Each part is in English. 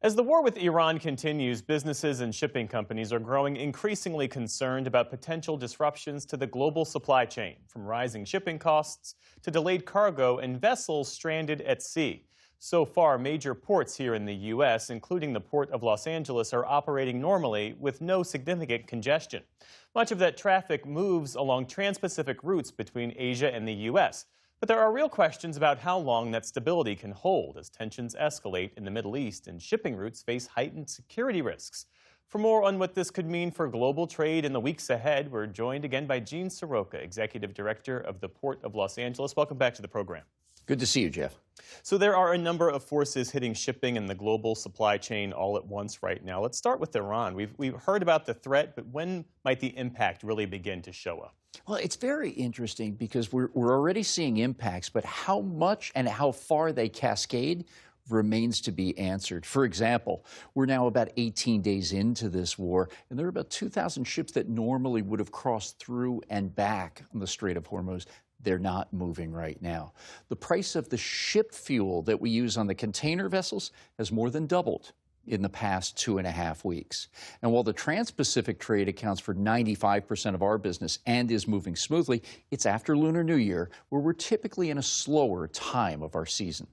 As the war with Iran continues, businesses and shipping companies are growing increasingly concerned about potential disruptions to the global supply chain, from rising shipping costs to delayed cargo and vessels stranded at sea. So far, major ports here in the U.S., including the Port of Los Angeles, are operating normally with no significant congestion. Much of that traffic moves along trans-Pacific routes between Asia and the U.S., but there are real questions about how long that stability can hold as tensions escalate in the Middle East and shipping routes face heightened security risks. For more on what this could mean for global trade in the weeks ahead, we're joined again by Gene Seroka, Executive Director of the Port of Los Angeles. Welcome back to the program. Good to see you, Jeff. So there are a number of forces hitting shipping and the global supply chain all at once right now. Let's start with Iran. We've heard about the threat, but when might the impact really begin to show up? Well, it's very interesting because we're already seeing impacts, but how much and how far they cascade remains to be answered. For example, we're now about 18 days into this war, and there are about 2,000 ships that normally would have crossed through and back on the Strait of Hormuz. They're not moving right now. The price of the ship fuel that we use on the container vessels has more than doubled in the past 2.5 weeks. And while the trans-Pacific trade accounts for 95% of our business and is moving smoothly, it's after Lunar New Year, where we're typically in a slower time of our season.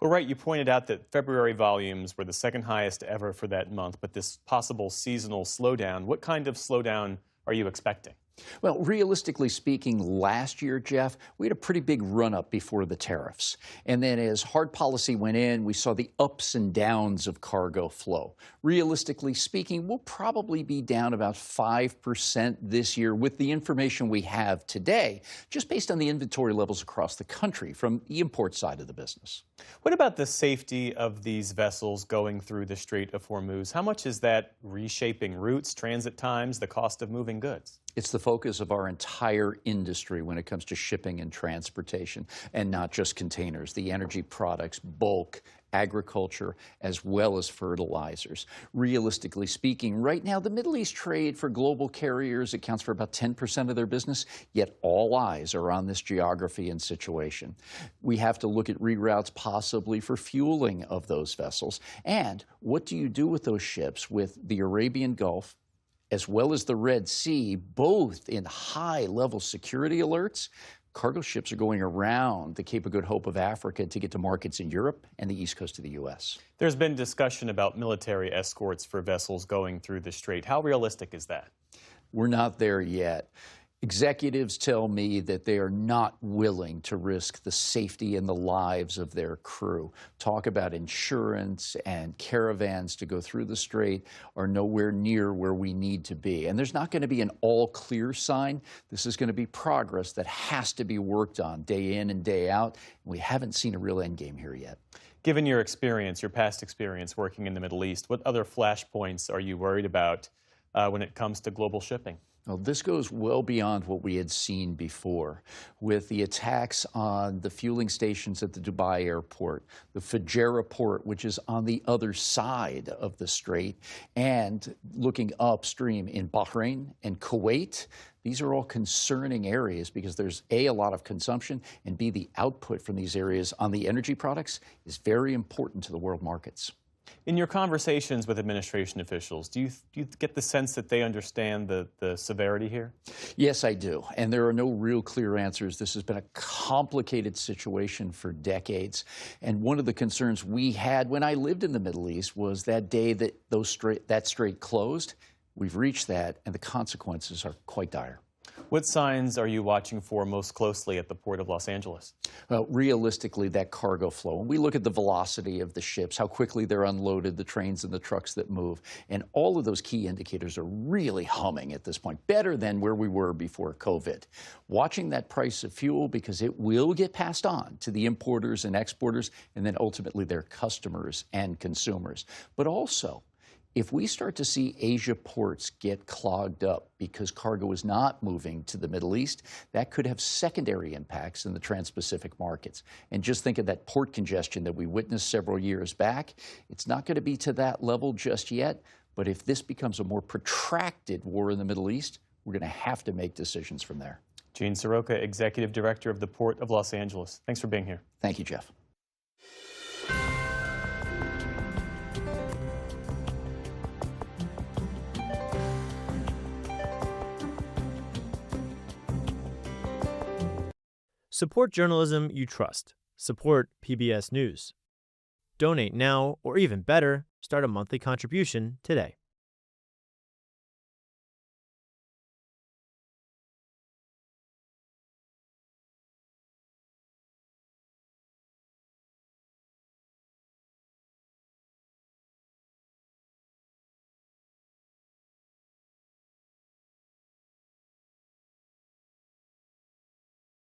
Well, right, you pointed out that February volumes were the second highest ever for that month, but this possible seasonal slowdown, what kind of slowdown are you expecting? Well, realistically speaking, last year, Jeff, we had a pretty big run-up before the tariffs. And then as hard policy went in, we saw the ups and downs of cargo flow. Realistically speaking, we'll probably be down about 5% this year with the information we have today, just based on the inventory levels across the country from the import side of the business. What about the safety of these vessels going through the Strait of Hormuz? How much is that reshaping routes, transit times, the cost of moving goods? It's the focus of our entire industry when it comes to shipping and transportation, and not just containers, the energy products, bulk, agriculture, as well as fertilizers. Realistically speaking, right now, the Middle East trade for global carriers accounts for about 10% of their business, yet all eyes are on this geography and situation. We have to look at reroutes possibly for fueling of those vessels. And what do you do with those ships with the Arabian Gulf, as well as the Red Sea, both in high-level security alerts? Cargo ships are going around the Cape of Good Hope of Africa to get to markets in Europe and the east coast of the U.S. There's been discussion about military escorts for vessels going through the strait. How realistic is that? We're not there yet. Executives tell me that they are not willing to risk the safety and the lives of their crew. Talk about insurance and caravans to go through the strait are nowhere near where we need to be. And there's not going to be an all-clear sign. This is going to be progress that has to be worked on day in and day out. We haven't seen a real end game here yet. Given your experience, your past experience working in the Middle East, what other flashpoints are you worried about when it comes to global shipping? Well, this goes well beyond what we had seen before, with the attacks on the fueling stations at the Dubai airport, the Fujairah port, which is on the other side of the strait, and looking upstream in Bahrain and Kuwait. These are all concerning areas because there's A, lot of consumption, and B, the output from these areas on the energy products is very important to the world markets. In your conversations with administration officials, do you get the sense that they understand the severity here? Yes, I do. And there are no real clear answers. This has been a complicated situation for decades. And one of the concerns we had when I lived in the Middle East was that day that that strait closed. We've reached that, and the consequences are quite dire. What signs are you watching for most closely at the Port of Los Angeles? Well, realistically, that cargo flow. When we look at the velocity of the ships, how quickly they're unloaded, the trains and the trucks that move, and all of those key indicators are really humming at this point, better than where we were before COVID. Watching that price of fuel because it will get passed on to the importers and exporters, and then ultimately their customers and consumers. But also, if we start to see Asia ports get clogged up because cargo is not moving to the Middle East, that could have secondary impacts in the trans-Pacific markets. And just think of that port congestion that we witnessed several years back. It's not going to be to that level just yet, but if this becomes a more protracted war in the Middle East, we're going to have to make decisions from there. Gene Seroka, Executive Director of the Port of Los Angeles. Thanks for being here. Thank you, Jeff. Support journalism you trust. Support PBS News. Donate now, or even better, start a monthly contribution today.